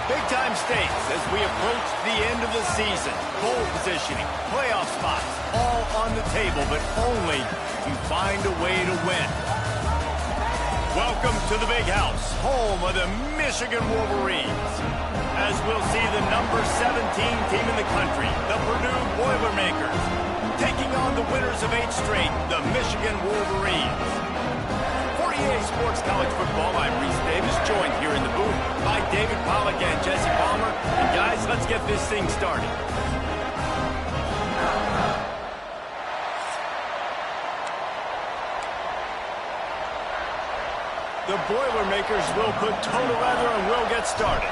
Big-time stakes as we approach the end of the season. Bowl positioning, playoff spots, all on the table, but only if you find a way to win. Welcome to the Big House, home of the Michigan Wolverines. As we'll see the number 17 team in the country, the Purdue Boilermakers, taking on the winners of 8 straight, the Michigan Wolverines. For EA Sports College Football, I'm Reese Davis, joined here in the booth by David Pollack and Jesse Palmer. And guys, let's get this thing started. The Boilermakers will put toe to leather and we'll get started.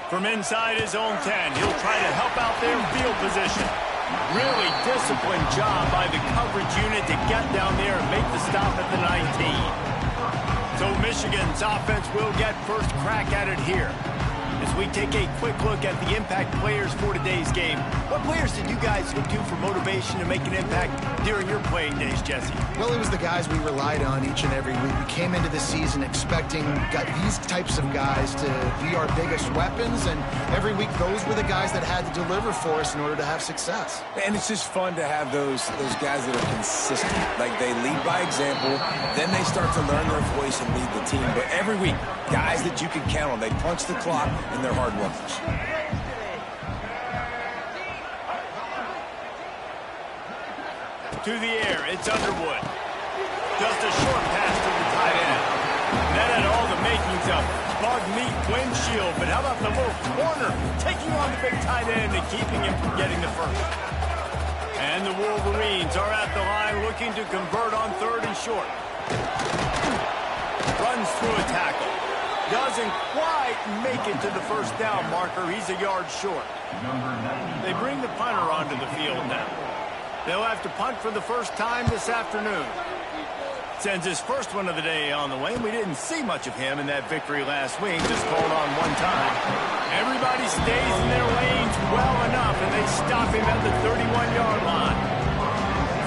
From inside his own 10, he'll try to help out their field position. Really disciplined job by the coverage unit to get down there and make the stop at the 19. So Michigan's offense will get first crack at it here. As we take a quick look at the impact players for today's game, what players did you guys look to for motivation to make an impact during your playing days, Jesse? Well, it was the guys we relied on each and every week. We came into the season expecting these types of guys to be our biggest weapons, and every week those were the guys that had to deliver for us in order to have success. And it's just fun to have those guys that are consistent. Like, they lead by example, then they start to learn their voice and lead the team. But every week, guys that you can count on, they punch the clock, and they're hard workers. To the air, it's Underwood. Just a short pass to the tight end. That had all the makings of bug meat windshield, but how about the little corner taking on the big tight end and keeping him from getting the first? And the Wolverines are at the line looking to convert on 3rd and short. Runs through a tackle. Doesn't quite make it to the first down marker. He's a yard short. They bring the punter onto the field now. They'll have to punt for the first time this afternoon. Sends his first one of the day on the way, and we didn't see much of him in that victory last week. Just called on one time. Everybody stays in their lanes well enough, and they stop him at the 31-yard line.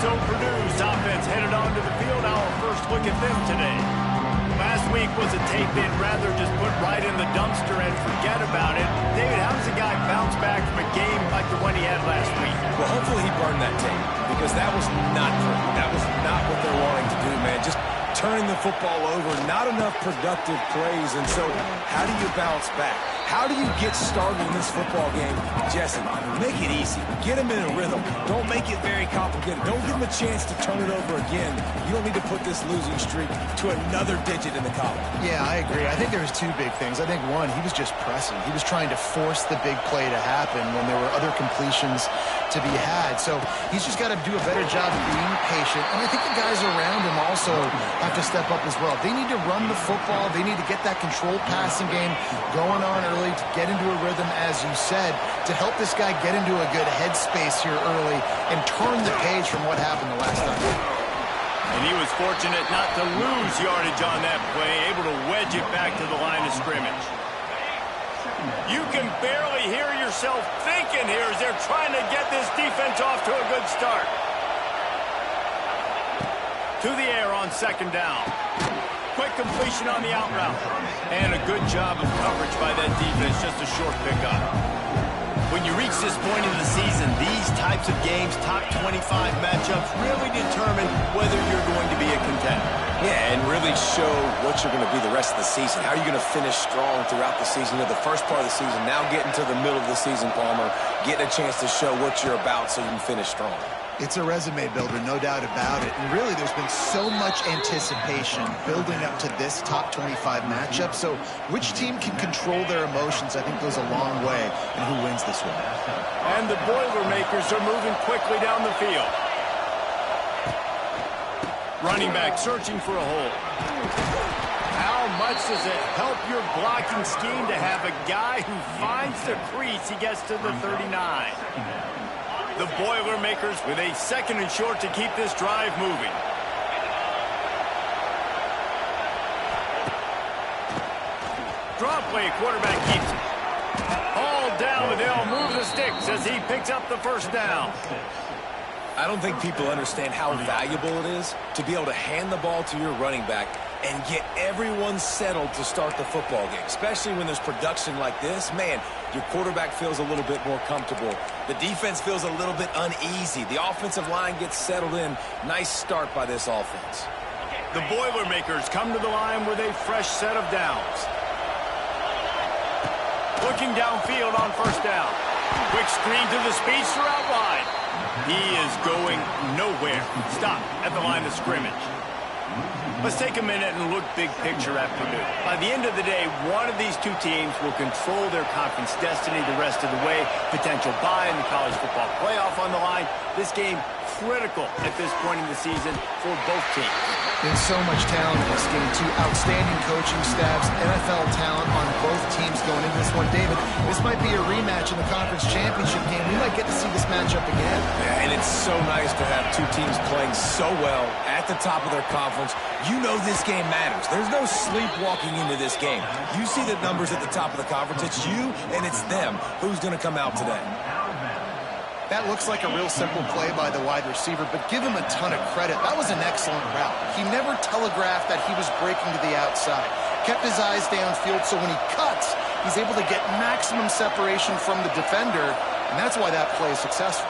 So Purdue's offense headed onto the field. Our first look at them today. Last week was a tape they'd rather just put right in the dumpster and forget about it. David, how does a guy bounce back from a game like the one he had last week? Well, hopefully he burned that tape, because that was not pretty. That was not what they're wanting to do, man. Just turning the football over, not enough productive plays. And so how do you bounce back? How do you get started in this football game? Jesse, make it easy. Get him in a rhythm. Don't make it very complicated. Don't give him a chance to turn it over again. You don't need to put this losing streak to another digit in the column. Yeah, I agree. I think there was 2 big things. I think, one, he was just pressing. He was trying to force the big play to happen when there were other completions to be had. So he's just got to do a better job of being patient. And I think the guys around him also have to step up as well. They need to run the football. They need to get that controlled passing game going on early to get into a rhythm, as you said, to help this guy get into a good headspace here early and turn the page from what happened the last time. And he was fortunate not to lose yardage on that play, able to wedge it back to the line of scrimmage. You can barely hear yourself thinking here as they're trying to get this defense off to a good start. To the air on 2nd down. Quick completion on the out route. And a good job of coverage by that defense, just a short pickup. When you reach this point in the season, these types of games, top 25 matchups, really determine whether you're going to be a contender. Yeah, and really show what you're going to be the rest of the season. How are you going to finish strong throughout the season? The first part of the season, now getting to the middle of the season, Palmer, getting a chance to show what you're about so you can finish strong. It's a resume builder, no doubt about it. And really, there's been so much anticipation building up to this top 25 matchup. So which team can control their emotions, I think, goes a long way in who wins this one. And the Boilermakers are moving quickly down the field. Running back searching for a hole. How much does it help your blocking scheme to have a guy who finds the crease? He gets to the 39. The Boilermakers with a 2nd and short to keep this drive moving. Draw play, quarterback keeps it. All down, but they'll move the sticks as he picks up the first down. I don't think people understand how valuable it is to be able to hand the ball to your running back and get everyone settled to start the football game, especially when there's production like this. Man, your quarterback feels a little bit more comfortable. The defense feels a little bit uneasy. The offensive line gets settled in. Nice start by this offense. The Boilermakers come to the line with a fresh set of downs. Looking downfield on first down. Quick screen to the speedster out wide. He is going nowhere. Stop at the line of scrimmage. Let's take a minute and look big picture at Purdue. By the end of the day, one of these two teams will control their conference destiny the rest of the way. Potential bye in the college football playoff on the line. This game critical at this point in the season for both teams. There's so much talent in this game. Two outstanding coaching staffs, NFL talent on both teams going into this one. David, this might be a rematch in the conference championship game. We might get to see this matchup again. Yeah, and it's so nice to have two teams playing so well at the top of their conference. You know this game matters. There's no sleepwalking into this game. You see the numbers at the top of the conference. It's you and it's them. Who's going to come out today? That looks like a real simple play by the wide receiver, but give him a ton of credit. That was an excellent route. He never telegraphed that he was breaking to the outside. Kept his eyes downfield, so when he cuts, he's able to get maximum separation from the defender, and that's why that play is successful.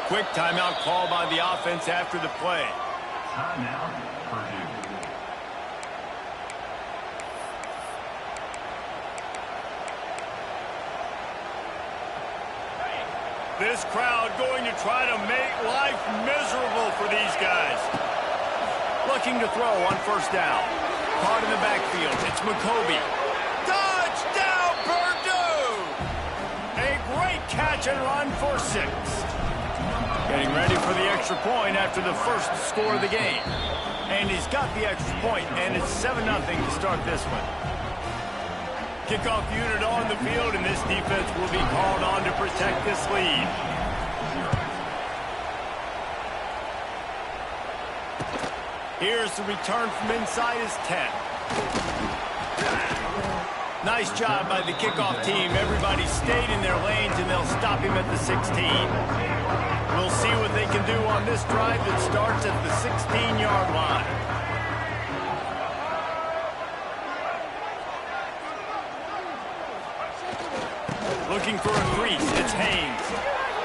Quick timeout call by the offense after the play. Timeout, Purdue. This crowd going to try to make life miserable for these guys. Looking to throw on first down. Caught in the backfield. It's McCoby. Touchdown, Purdue! A great catch and run for 6. Getting ready for the extra point after the first score of the game. And he's got the extra point, and it's 7-0 to start this one. Kickoff unit on the field, and this defense will be called on to protect this lead. Here's the return from inside his 10. Nice job by the kickoff team. Everybody stayed in their lanes, and they'll stop him at the 16. We'll see what they can do on this drive that starts at the 16-yard line. Looking for a crease, it's Haynes.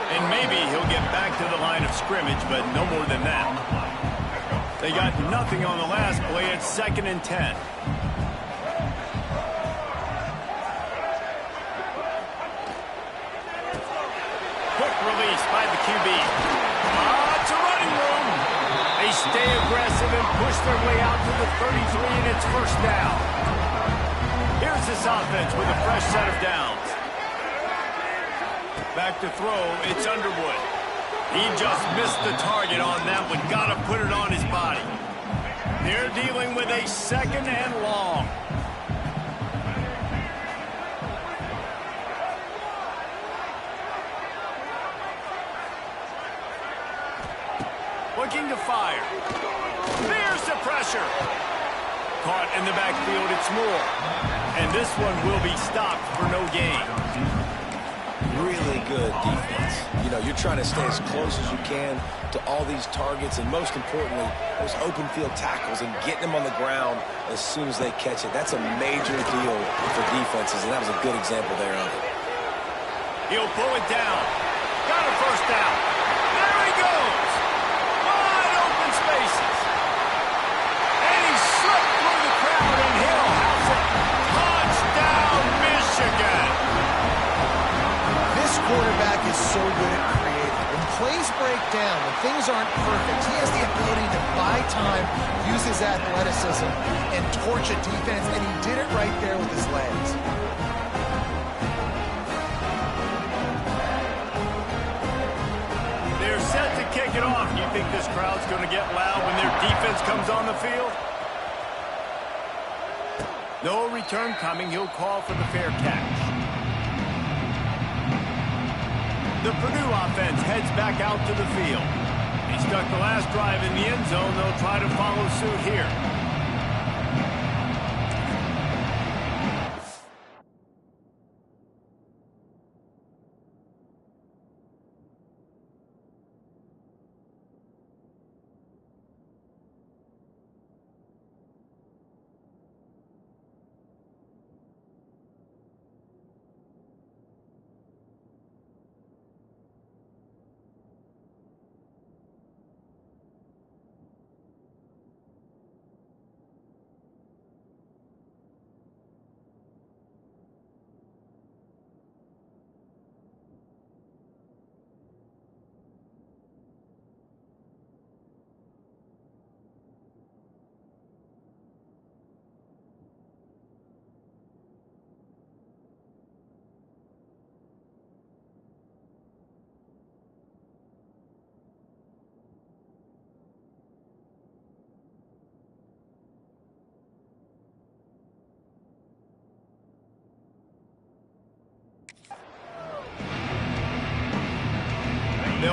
And maybe he'll get back to the line of scrimmage, but no more than that. They got nothing on the last play. It's 2nd and 10. Quick release by the QB. It's a running room. They stay aggressive and push their way out to the 33, and it's first down. Here's this offense with a fresh set of downs. Back to throw, it's Underwood. He just missed the target on that one. Got to put it on his body. They're dealing with a 2nd and long. Looking to fire. There's the pressure. Caught in the backfield, it's Moore. And this one will be stopped for no gain. Really good defense. You know, you're trying to stay as close as you can to all these targets, and most importantly, those open field tackles and getting them on the ground as soon as they catch it. That's a major deal for defenses, and that was a good example there of it. He'll pull it down. Got a first down. There he goes. Wide open spaces. And he slipped through the crowd, and Hill has it. Touchdown, Michigan. This quarterback is so good at creating. When plays break down, when things aren't perfect, he has the ability to buy time, use his athleticism, and torch a defense, and he did it right there with his legs. They're set to kick it off. You think this crowd's going to get loud when their defense comes on the field? No return coming. He'll call for the fair catch. The Purdue offense heads back out to the field. He stuck the last drive in the end zone. They'll try to follow suit here.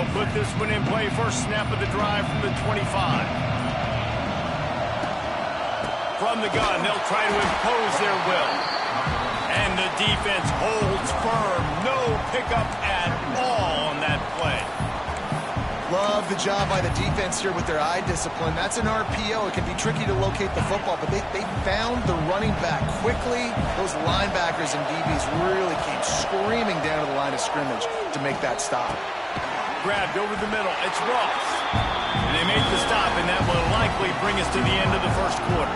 They'll put this one in play. First snap of the drive from the 25. From the gun, they'll try to impose their will. And the defense holds firm. No pickup at all on that play. Love the job by the defense here with their eye discipline. That's an RPO. It can be tricky to locate the football, but they found the running back quickly. Those linebackers and DBs really came screaming down to the line of scrimmage to make that stop. Grabbed over the middle. It's Ross. And they made the stop, and that will likely bring us to the end of the first quarter.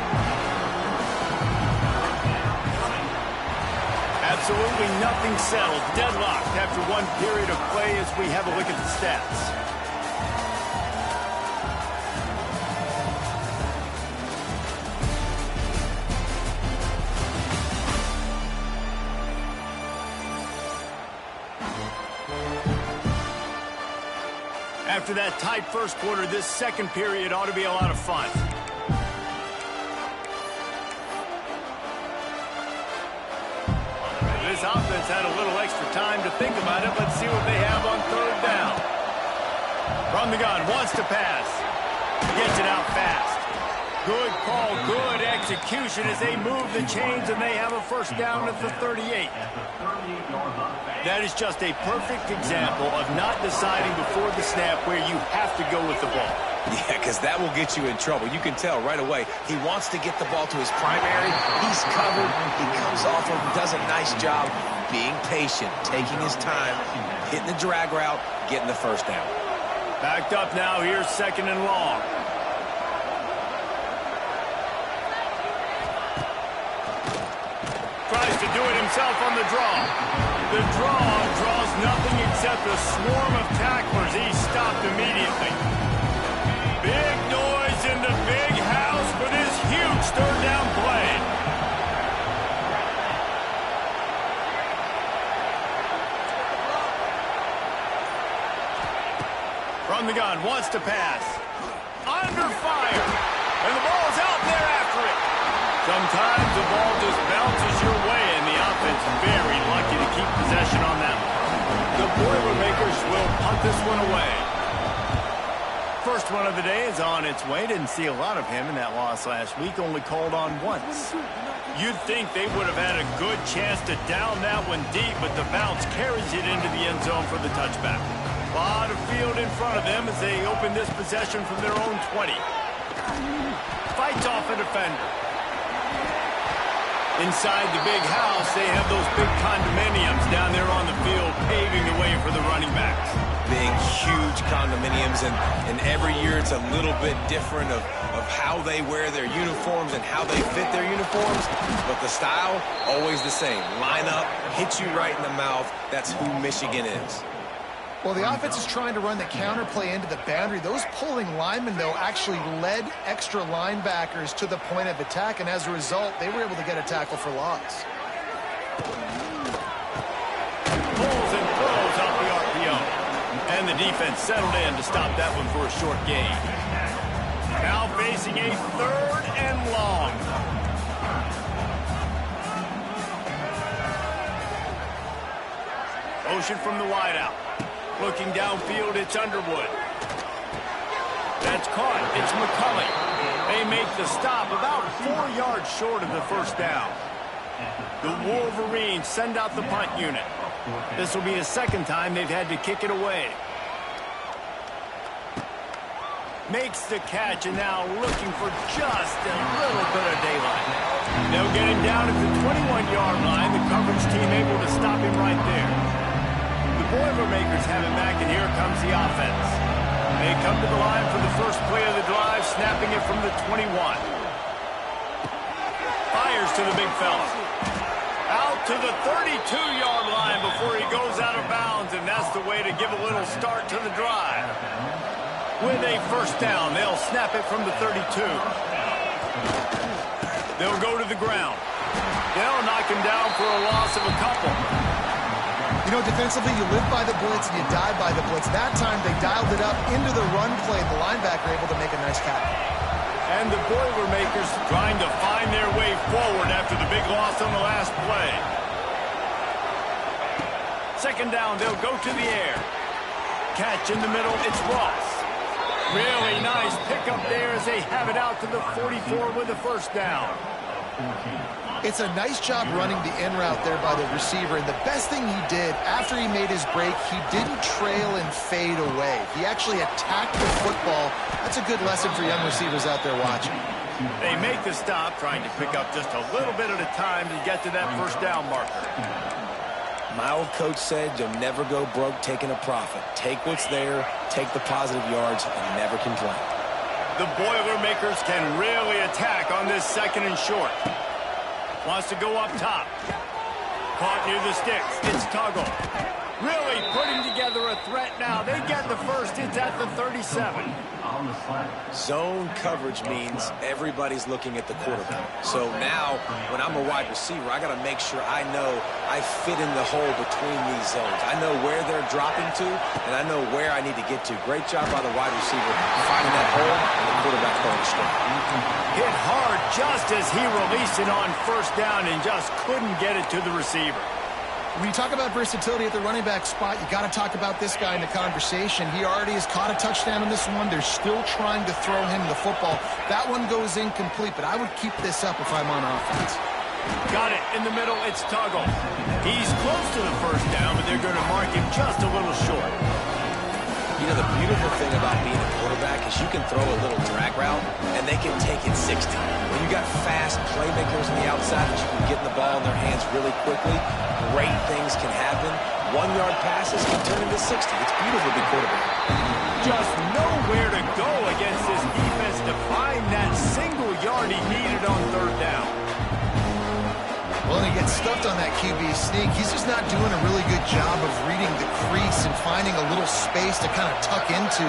Absolutely nothing settled. Deadlocked after one period of play as we have a look at the stats. After that tight first quarter, this second period ought to be a lot of fun. This offense had a little extra time to think about it. Let's see what they have on third down. From the gun, wants to pass. Gets it out fast. Good call, good execution as they move the chains, and they have a first down at the 38. That is just a perfect example of not deciding before the snap where you have to go with the ball. Yeah, because that will get you in trouble. You can tell right away he wants to get the ball to his primary. He's covered. He comes off and does a nice job being patient, taking his time, hitting the drag route, getting the first down. Backed up now. Here's second and long. Tries to do it himself on the draw. The draw draws nothing except a swarm of tacklers. He's stopped immediately. Big noise in the big house for this huge third down play. From the gun, wants to pass. Under fire. And the ball's out there after it. Sometimes the ball just bounces your way, and the offense very lucky to keep possession on that one. The Boilermakers will punt this one away. First one of the day is on its way. Didn't see a lot of him in that loss last week, only called on once. You'd think they would have had a good chance to down that one deep, but the bounce carries it into the end zone for the touchback. A lot of field in front of them as they open this possession from their own 20. Fights off a defender. Inside the big house, they have those big condominiums down there on the field paving the way for the running backs. Big, huge condominiums, and every year it's a little bit different of how they wear their uniforms and how they fit their uniforms, but the style, always the same. Line up, hit you right in the mouth. That's who Michigan is. Well, the offense is trying to run the counter play into the boundary. Those pulling linemen, though, actually led extra linebackers to the point of attack, and as a result, they were able to get a tackle for loss. Pulls and throws off the RPO. And the defense settled in to stop that one for a short gain. Now facing a third and long. Motion from the wideout. Looking downfield, it's Underwood. That's caught. It's McCulley. They make the stop about 4 yards short of the first down. The Wolverines send out the punt unit. This will be the second time they've had to kick it away. Makes the catch, and now looking for just a little bit of daylight. They'll get him down at the 21-yard line. The coverage team able to stop him right there. Boilermakers have it back, and here comes the offense. They come to the line for the first play of the drive, snapping it from the 21. Fires to the big fella. Out to the 32-yard line before he goes out of bounds, and that's the way to give a little start to the drive. With a first down, they'll snap it from the 32. They'll go to the ground. They'll knock him down for a loss of a couple. You know, defensively, you live by the blitz and you die by the blitz. That time, they dialed it up into the run play. The linebacker able to make a nice catch. And the Boilermakers trying to find their way forward after the big loss on the last play. Second down, they'll go to the air. catch in the middle. It's Ross. Really nice pickup there as they have it out to the 44 with a first down. It's a nice job running the in route there by the receiver, and the best thing he did after he made his break, he didn't trail and fade away. He actually attacked the football. That's a good lesson for young receivers out there watching. They make the stop, trying to pick up just a little bit at a time to get to that first down marker. My old coach said you'll never go broke taking a profit. Take what's there, take the positive yards, and never complain. The Boilermakers can really attack on this second and short. Wants to go up top. Caught near the sticks. It's Tuggle. Really putting together a threat now. They get the first. It's at the 37. Zone coverage means everybody's looking at the quarterback. So now, when I'm a wide receiver, I got to make sure I know I fit in the hole between these zones. I know where they're dropping to, and I know where I need to get to. Great job by the wide receiver finding that hole, and the quarterback going straight. Hit hard just as he released it on first down and just couldn't get it to the receiver. When you talk about versatility at the running back spot, you got to talk about this guy in the conversation. He already has caught a touchdown in this one. They're still trying to throw him the football. That one goes incomplete, but I would keep this up if I'm on offense. Got it in the middle. It's Tuggle. He's close to the first down, but they're going to mark him just a little short. You know, the beautiful thing about being a quarterback is you can throw a little drag route, and they can take it 60. When you got fast playmakers on the outside that you can get the ball in their hands really quickly, great things can happen. 1-yard passes can turn into 60. It's beautiful to be quarterback. Just nowhere to go against this defense to find that single yard he needed on third down. Well, and he gets stuffed on that QB sneak. He's just not doing a really good job of reading the crease and finding a little space to kind of tuck into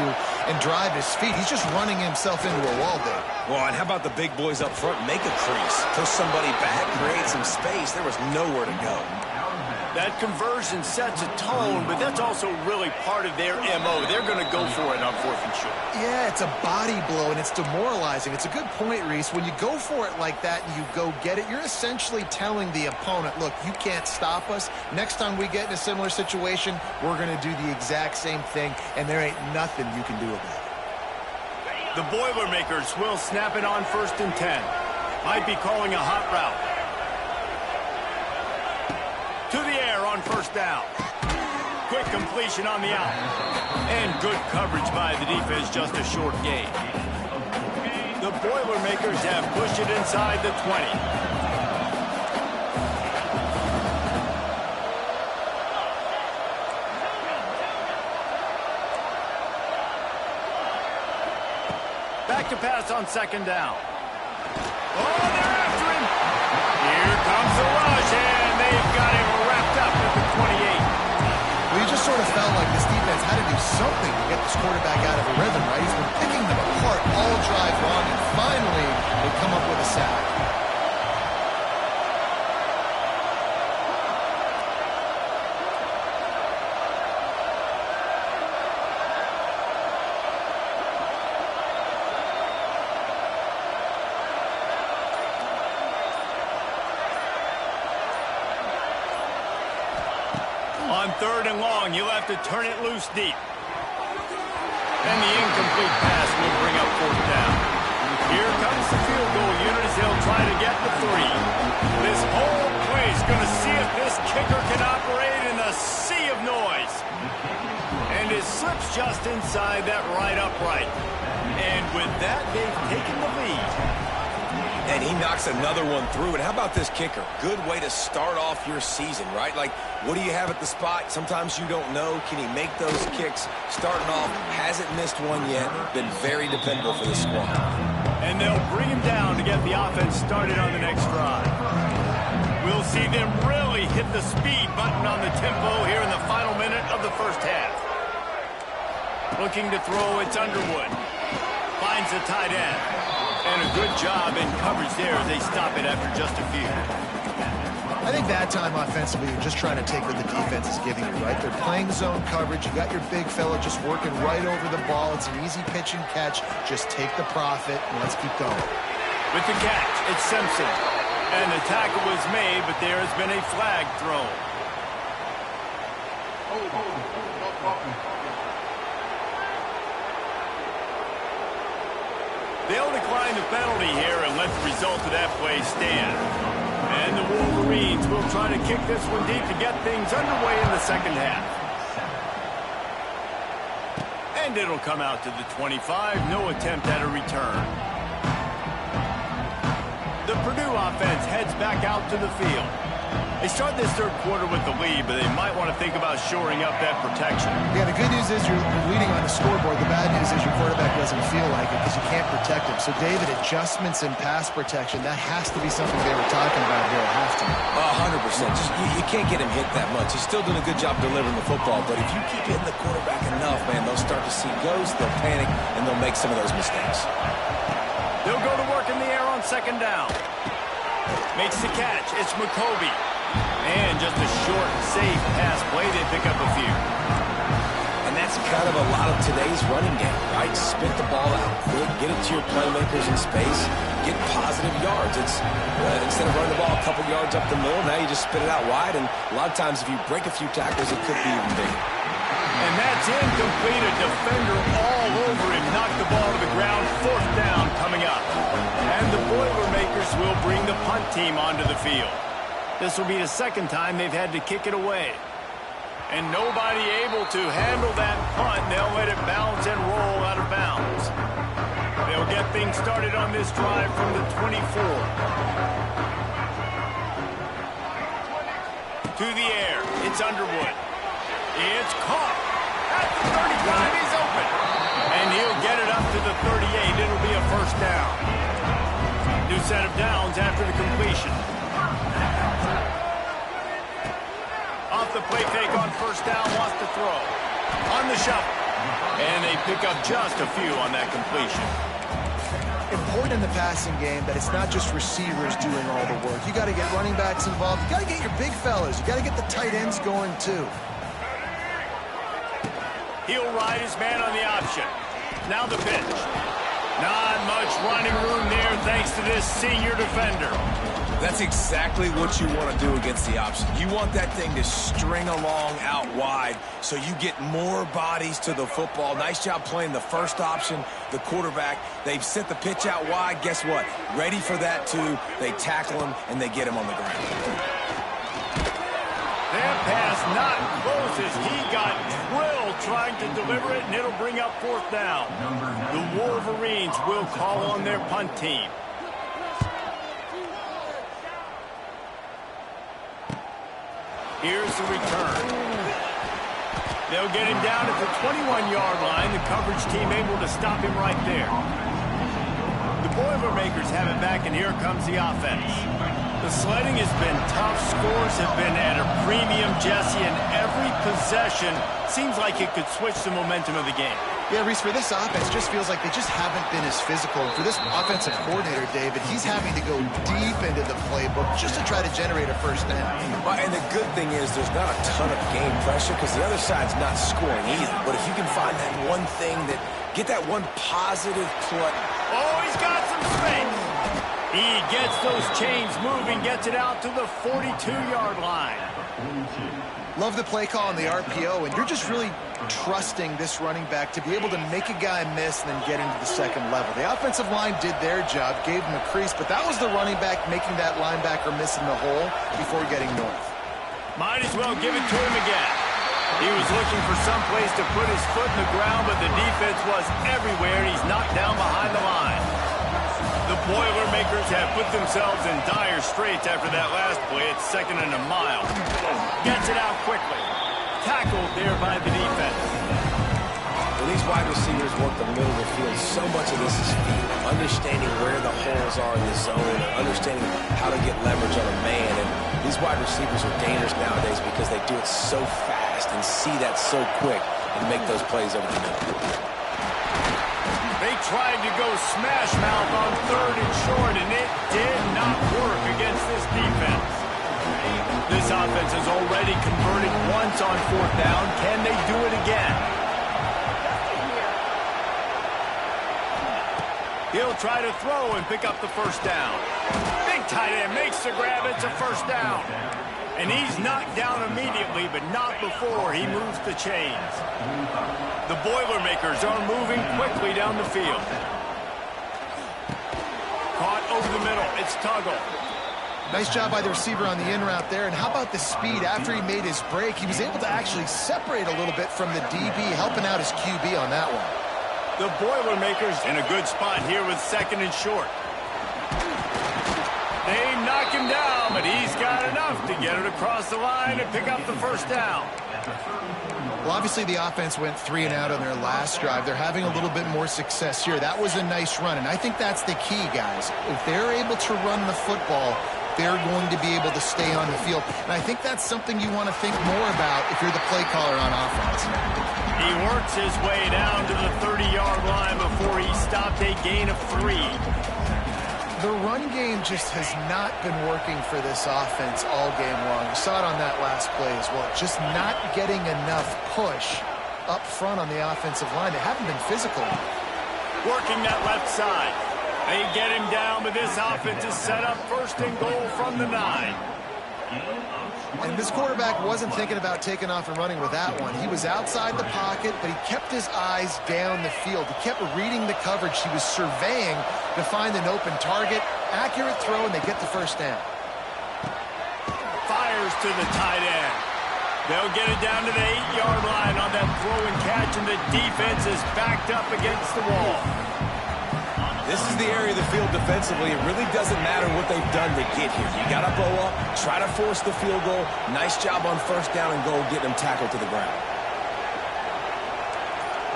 and drive his feet. He's just running himself into a wall there. Well, and how about the big boys up front? Make a crease, push somebody back, create some space. There was nowhere to go. That conversion sets a tone, but that's also really part of their MO. They're going to go for it on fourth and short. Yeah, it's a body blow, and it's demoralizing. It's a good point, Reese. When you go for it like that and you go get it, you're essentially telling the opponent, look, you can't stop us. Next time we get in a similar situation, we're going to do the exact same thing, and there ain't nothing you can do about it. The Boilermakers will snap it on first and 10. Might be calling a hot route. To the air on first down. Quick completion on the out. And good coverage by the defense, just a short gain. The Boilermakers have pushed it inside the 20. Back to pass on second down. Oh, they're after him. Here comes the rush, and they've got him wrapped up at the 28. Well, you just sort of felt like this defense had to do something to get this quarterback out of a rhythm, right? He's been picking them apart all drive long, and finally they come up with a sack. On third and long, you'll have to turn it loose deep. And the incomplete pass will bring up fourth down. Here comes the field goal unit as they'll try to get the 3. This whole place going to see if this kicker can operate in a sea of noise. And it slips just inside that right upright. And with that, they've taken the lead. And he knocks another one through. And how about this kicker? Good way to start off your season, right? Like, what do you have at the spot? Sometimes you don't know. Can he make those kicks? Starting off, hasn't missed one yet. Been very dependable for this squad. And they'll bring him down to get the offense started on the next drive. We'll see them really hit the speed button on the tempo here in the final minute of the first half. Looking to throw, it's Underwood. Finds the tight end. And a good job in coverage there as they stop it after just a few. I think that time offensively, you're just trying to take what the defense is giving you, right? They're playing zone coverage. You got your big fella just working right over the ball. It's an easy pitch and catch. Just take the profit, and let's keep going. With the catch, it's Simpson. And the tackle was made, but there has been a flag thrown. They'll decline the penalty here and let the result of that play stand. And the Wolverines will try to kick this one deep to get things underway in the second half. And it'll come out to the 25. No attempt at a return. The Purdue offense heads back out to the field. They start this third quarter with the lead, but they might want to think about shoring up that protection. Yeah, the good news is you're leading on the scoreboard. The bad news is your quarterback doesn't feel like it because you can't protect him. So, David, adjustments in pass protection, that has to be something they were talking about here at halftime. 100%. You can't get him hit that much. He's still doing a good job delivering the football, but if you keep hitting the quarterback enough, man, they'll start to see ghosts, they'll panic, and they'll make some of those mistakes. They'll go to work in the air on second down. Makes the catch. It's McCoby. And just a short, safe pass play. They pick up a few. And that's kind of a lot of today's running game, right? Spit the ball out quick, get it to your playmakers in space, get positive yards. It's instead of running the ball a couple yards up the middle, now you just spit it out wide. And a lot of times if you break a few tackles, it could be even bigger. And that's incomplete. A defender all over him. Knocked the ball to the ground. Fourth down coming up. And the Boilermakers will bring the punt team onto the field. This will be the second time they've had to kick it away. And nobody able to handle that punt. They'll let it bounce and roll out of bounds. They'll get things started on this drive from the 24. To the air. It's Underwood. It's caught. At the 35, he's open. And he'll get it up to the 38. It'll be a first down. New set of downs after the completion. Off the play fake on first down, wants to throw. On the shuffle. And they pick up just a few on that completion. Important in the passing game that it's not just receivers doing all the work. You got to get running backs involved. You got to get your big fellas. You got to get the tight ends going too. He'll ride his man on the option. Now the pitch. Not much running room there thanks to this senior defender. That's exactly what you want to do against the option. You want that thing to string along out wide so you get more bodies to the football. Nice job playing the first option, the quarterback. They've sent the pitch out wide. Guess what? Ready for that too. They tackle him and they get him on the ground. That pass not close as he got drilled trying to deliver it, and it'll bring up fourth down. The Wolverines will call on their punt team. Here's the return. They'll get him down at the 21-yard line. The coverage team able to stop him right there. The Boilermakers have it back, and here comes the offense. The sledding has been tough. Scores have been at a premium, Jesse, and every possession seems like it could switch the momentum of the game. Yeah, Reese, for this offense, just feels like they just haven't been as physical. And for this offensive coordinator, David, he's having to go deep into the playbook just to try to generate a first down. Well, and the good thing is there's not a ton of game pressure because the other side's not scoring either. But if you can find that one thing that, get that one positive play. Oh, he's got some space. He gets those chains moving, gets it out to the 42-yard line. Love the play call on the RPO, and you're just really trusting this running back to be able to make a guy miss and then get into the second level. The offensive line did their job, gave him a crease, but that was the running back making that linebacker miss in the hole before getting north. Might as well give it to him again. He was looking for some place to put his foot in the ground, but the defense was everywhere, and he's knocked down behind the line. The Boilermakers have put themselves in dire straits after that last play. It's second and a mile. Gets it out quickly. Tackled there by the defense. When these wide receivers work the middle of the field, so much of this is feel. Understanding where the holes are in the zone, understanding how to get leverage on a man. And these wide receivers are dangerous nowadays because they do it so fast and see that so quick and make those plays over the middle. They tried to go smash mouth on third and short, and it did not work against this defense. This offense has already converted once on fourth down. Can they do it again? He'll try to throw and pick up the first down. Big tight end makes the grab. It's a first down. And he's knocked down immediately, but not before he moves the chains. The Boilermakers are moving quickly down the field. the middle. It's Tuggle. Nice job by the receiver on the in route there. And how about the speed? After he made his break, he was able to actually separate a little bit from the DB, helping out his QB on that one. The Boilermakers in a good spot here with 2nd and short. They knock him down, but he's got enough to get it across the line and pick up the first down. Well, obviously the offense went 3 and out on their last drive. They're having a little bit more success here. That was a nice run, and I think that's the key, guys. If they're able to run the football, they're going to be able to stay on the field. And I think that's something you want to think more about if you're the play caller on offense. He works his way down to the 30-yard line before he stopped a gain of 3. The run game just has not been working for this offense all game long. We saw it on that last play as well. Just not getting enough push up front on the offensive line. They haven't been physical. Working that left side. They get him down, but this offense is set up 1st and goal from the 9. And this quarterback wasn't thinking about taking off and running with that one. He was outside the pocket, but he kept his eyes down the field. He kept reading the coverage. He was surveying to find an open target. Accurate throw, and they get the first down. Fires to the tight end. They'll get it down to the 8-yard line on that throw and catch, and the defense is backed up against the wall. This is the area of the field defensively. It really doesn't matter what they've done to get here. You got to blow up, try to force the field goal. Nice job on 1st down and goal, getting them tackled to the ground.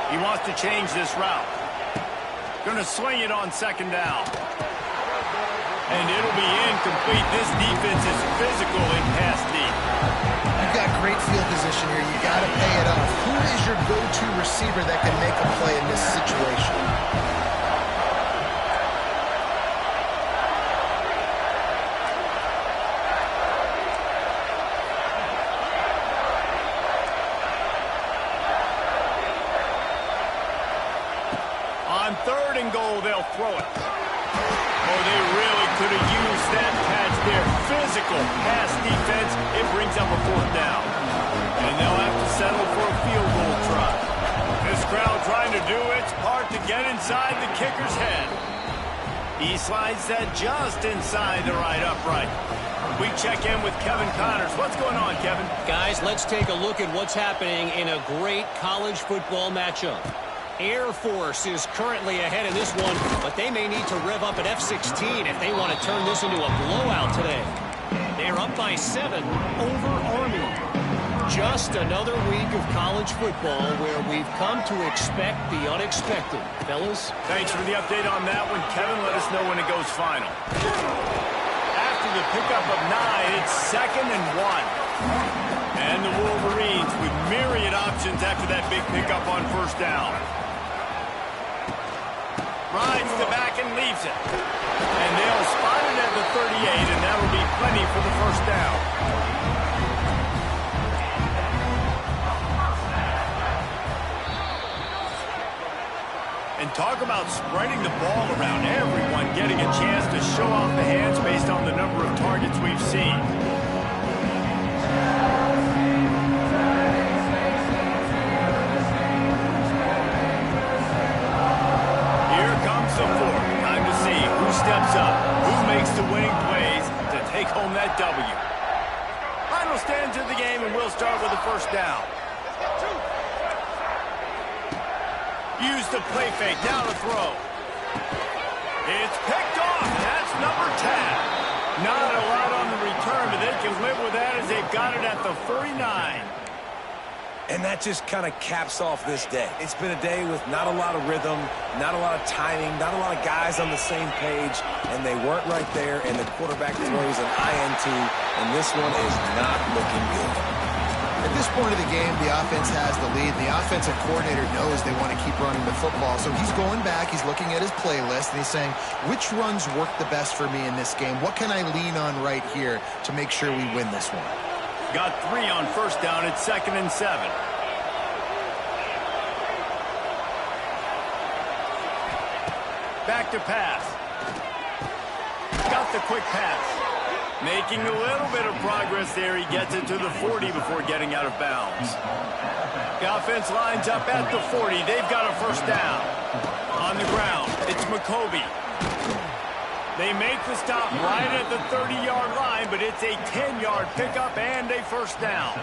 He wants to change this route. Going to swing it on 2nd down. And it'll be incomplete. This defense is physical in pass deep. You've got great field position here. You got to pay it off. Who is your go-to receiver that can make a play in this situation? On 3rd and goal, they'll throw it. Oh, they really could have used that catch there. Physical pass defense. It brings up a 4th down. And they'll have to settle for a field goal try. This crowd trying to do its part to get inside the kicker's head. He slides that just inside the right upright. We check in with Kevin Connors. What's going on, Kevin? Guys, let's take a look at what's happening in a great college football matchup. Air Force is currently ahead in this one, but they may need to rev up an F-16 if they want to turn this into a blowout today. They're up by 7 over Army. Just another week of college football where we've come to expect the unexpected. Fellas? Thanks for the update on that one, Kevin. Let us know when it goes final. After the pickup of 9, it's 2nd and 1. And the Wolverines with myriad options after that big pickup on 1st down. Rides the back and leaves it. And they'll spot it at the 38, and that will be plenty for the 1st down. And talk about spreading the ball around. Everyone getting a chance to show off the hands based on the number of targets we've seen. The 4th. Time to see who steps up, who makes the winning plays to take home that W. Final stands of the game, and we'll start with the 1st down. Use the play fake, down the throw. It's picked off, and that's number 10. Not a lot on the return, but they can live with that as they've got it at the 49. And that just kind of caps off this day. It's been a day with not a lot of rhythm, not a lot of timing, not a lot of guys on the same page, and they weren't right there, and the quarterback throws an INT, and this one is not looking good. At this point of the game, the offense has the lead. The offensive coordinator knows they want to keep running the football, so he's going back, he's looking at his playlist, and he's saying, which runs work the best for me in this game? What can I lean on right here to make sure we win this one? Got 3 on 1st down. It's 2nd and 7. Back to pass. Got the quick pass. Making a little bit of progress there. He gets it to the 40 before getting out of bounds. The offense lines up at the 40. They've got a 1st down. On the ground, it's McCoby. They make the stop right at the 30-yard line, but it's a 10-yard pickup and a first down.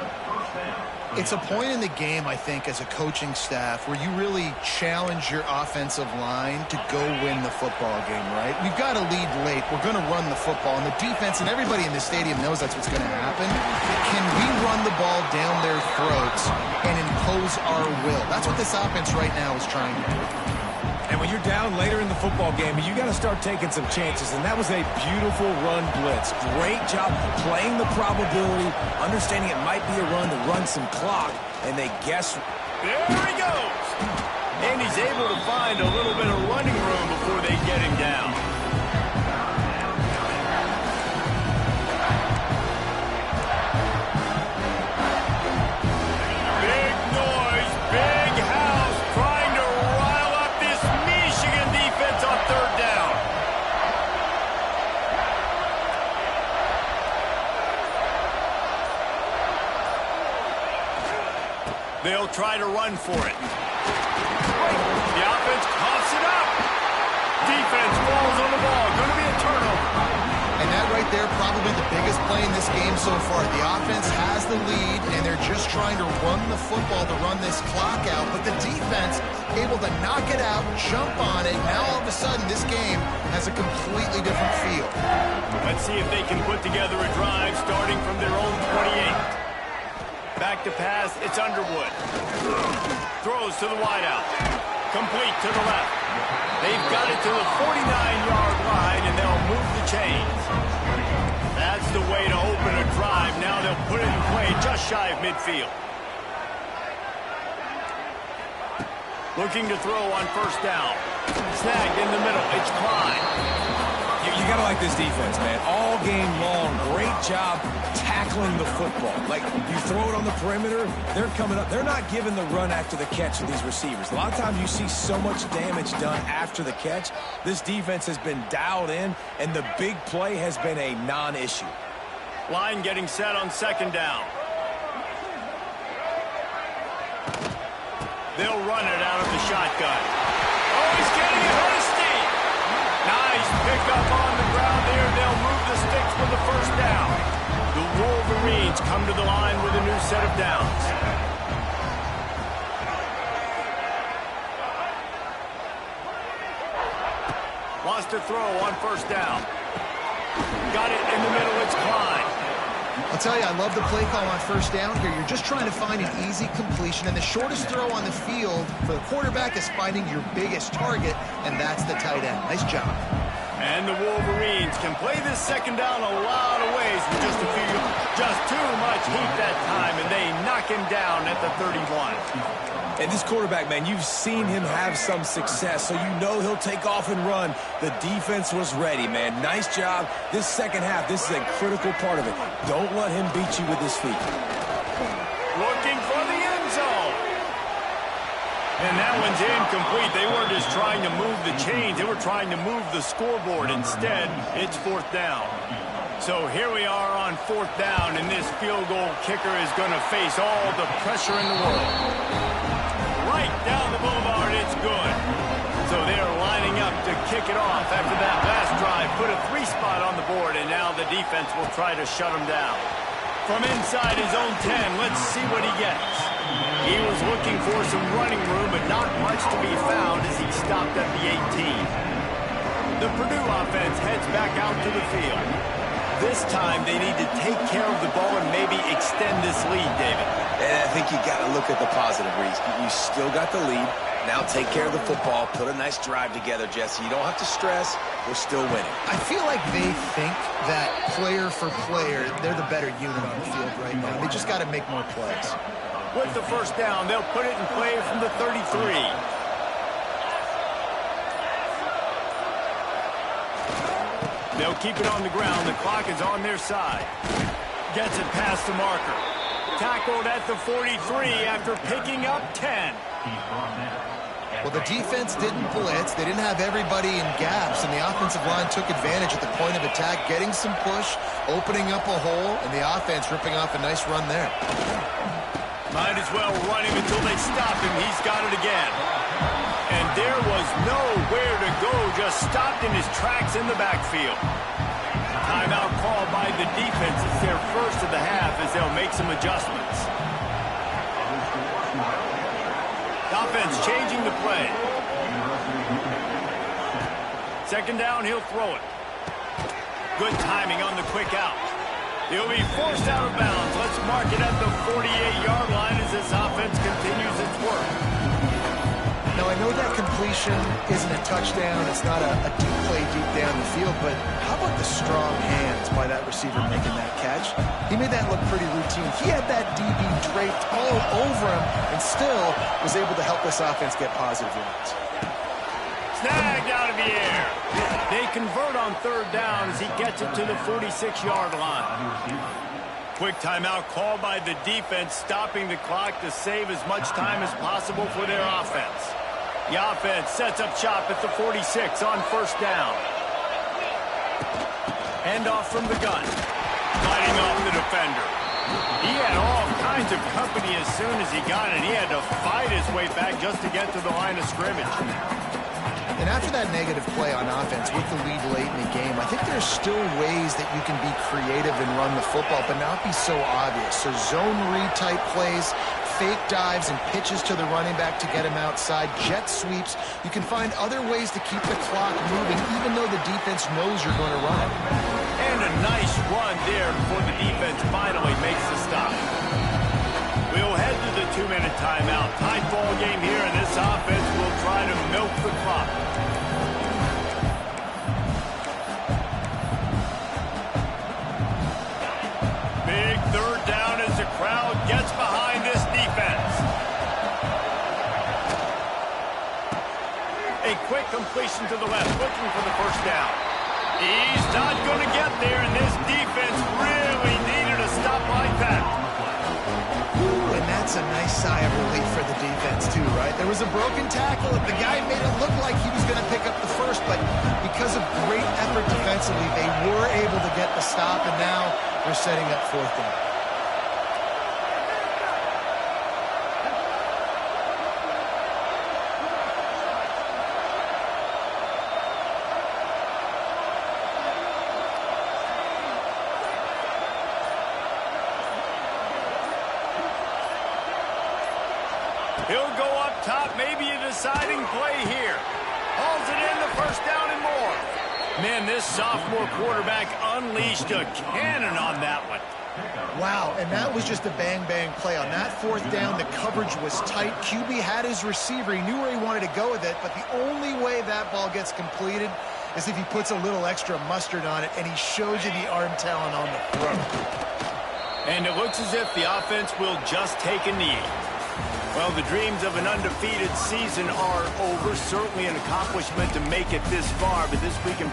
It's a point in the game, I think, as a coaching staff where you really challenge your offensive line to go win the football game, right? We've got to lead late. We're going to run the football. And the defense and everybody in the stadium knows that's what's going to happen. Can we run the ball down their throats and impose our will? That's what this offense right now is trying to do. And when you're down later in the football game, you got to start taking some chances, and that was a beautiful run blitz. Great job playing the probability, understanding it might be a run to run some clock, and they guess. There he goes. And he's able to find a little bit of running room before they get him down. Big noise, big house, trying to rile up this Michigan defense on third down. They'll try to run for it. The offense coughs it up. Defense falls on the ball. Going to be a turnover. And that right there, probably the biggest play in this game so far. The offense has the lead, and they're just trying to run the football to run this clock out. But the defense able to knock it out, jump on it. Now all of a sudden, this game has a completely different feel. Let's see if they can put together a drive starting from their own 28. Back to pass, it's Underwood. Throws to the wideout. Complete to the left. They've got it to the 49-yard line, and they'll move the chains. That's the way to open a drive. Now they'll put it in play just shy of midfield. Looking to throw on first down. Snagged in the middle. It's Klein. You got to like this defense, man. All game long, great job tackling the football. Like, you throw it on the perimeter, they're coming up. They're not giving the run after the catch to these receivers. A lot of times you see so much damage done after the catch. This defense has been dialed in, and the big play has been a non-issue. Line getting set on second down. They'll run it out of the shotgun. Oh, he's getting it on his steam. Nice pickup on the ground there. They'll move the sticks for the first down. The Wolverines come to the line with a new set of downs. Wants to throw on first down. Got it in the middle. It's Klein. I'll tell you, I love the play call on first down here. You're just trying to find an easy completion, and the shortest throw on the field for the quarterback is finding your biggest target, and that's the tight end. Nice job. And the Wolverines can play this second down a lot of ways with just a few, just too much heat that time, and they knock him down at the 31. And this quarterback, man, you've seen him have some success, so you know he'll take off and run. The defense was ready, man. Nice job. This second half, this is a critical part of it. Don't let him beat you with his feet. Looking for the end zone. And that one's incomplete. They weren't just trying to move the chains. They were trying to move the scoreboard. Instead, it's fourth down. So here we are on fourth down, and this field goal kicker is going to face all the pressure in the world. Right down the boulevard, it's good. So they're lining up to kick it off after that last drive. Put a 3-spot on the board, and now the defense will try to shut them down. From inside his own 10, let's see what he gets. He was looking for some running room, but not much to be found as he stopped at the 18. The Purdue offense heads back out to the field. This time, they need to take care of the ball and maybe extend this lead, David. And I think you got to look at the positive, Reese. You still got the lead. Now take care of the football. Put a nice drive together, Jesse. You don't have to stress. We're still winning. I feel like they think that player for player, they're the better unit on the field right now. They just got to make more plays. With the first down, they'll put it in play from the 33. They'll keep it on the ground. The clock is on their side. Gets it past the marker. Tackled at the 43 after picking up 10. Well, the defense didn't blitz. They didn't have everybody in gaps, and the offensive line took advantage at the point of attack, getting some push, opening up a hole, and the offense ripping off a nice run there. Might as well run him until they stop him. He's got it again. And there was nowhere to go, just stopped in his tracks in the backfield. Timeout call by the defense. It's their first of the half as they'll make some adjustments. Offense changing the play. Second down, he'll throw it. Good timing on the quick out. He'll be forced out of bounds. Let's mark it at the 48-yard line as this offense continues its work. Now, I know that completion isn't a touchdown. It's not a deep play deep down the field, but how about the strong hands by that receiver making that catch? He made that look pretty routine. He had that DB draped all over him and still was able to help this offense get positive yards. Snagged out of the air. They convert on third down as he gets it to the 46-yard line. Quick timeout called by the defense, stopping the clock to save as much time as possible for their offense. The offense sets up shop at the 46 on first down. Handoff from the gun. Fighting off the defender. He had all kinds of company as soon as he got it. He had to fight his way back just to get to the line of scrimmage. And after that negative play on offense with the lead late in the game, I think there's still ways that you can be creative and run the football, but not be so obvious. So zone read type plays, fake dives and pitches to the running back to get him outside, jet sweeps. You can find other ways to keep the clock moving, even though the defense knows you're going to run it. And a nice run there before the defense finally makes the stop. We'll head to the 2-minute timeout. Tight ball game here, and this offense will try to milk the clock. Big third down as the crowd gets behind this defense. A quick completion to the left, looking for the first down. He's not going to get there, and this defense really needed a stop like that. And that's a nice sigh of relief for the defense, too, right? There was a broken tackle, and the guy made it look like he was going to pick up the first, but because of great effort defensively, they were able to get the stop, and now they're setting up fourth down. He'll go up top, maybe a deciding play here. Hauls it in, the first down and more. Man, this sophomore quarterback unleashed a cannon on that one. Wow, and that was just a bang-bang play. On that fourth down, the coverage was tight. QB had his receiver. He knew where he wanted to go with it, but the only way that ball gets completed is if he puts a little extra mustard on it, and he shows you the arm talent on the throw. And it looks as if the offense will just take a knee. Well, the dreams of an undefeated season are over. Certainly an accomplishment to make it this far, but this week in